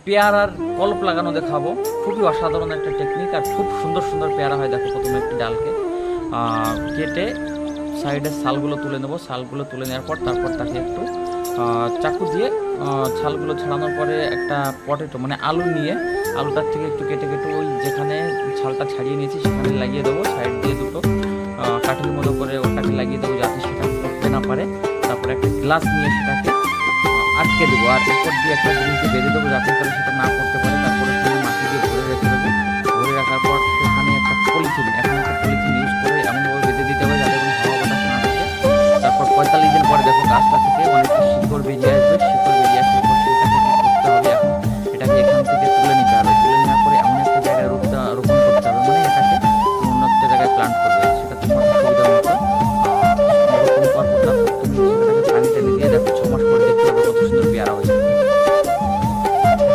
পেয়ারার কল্প লাগানো দেখাবো। খুবই অসাধারণ একটা টেকনিক, আর খুব সুন্দর সুন্দর পেয়ারা হয়। দেখো, প্রথমে একটি ডালকে কেটে সাইডের ছালগুলো তুলে নেবো। ছালগুলো তুলে নেওয়ার পর তারপর তাকে একটু চাকু দিয়ে ছালগুলো ছাড়ানোর পরে একটা পটেটো মানে আলু নিয়ে আলুটার থেকে একটু কেটে কেটে ওই যেখানে ছালটা ছাড়িয়ে নিয়েছি সেখানে লাগিয়ে দেবো। সাইড দিয়ে দুটো কাঠির মতো করে ওটাকে লাগিয়ে দেবো যাতে সেটা পড়তে না পারে। তারপরে একটা গ্লাস নিয়ে সেটাকে আটকে দেবো, আর উপর দিয়ে একটা জিনিস দিয়ে বেঁধে দেবো যাতে করে সেটা না পড়তে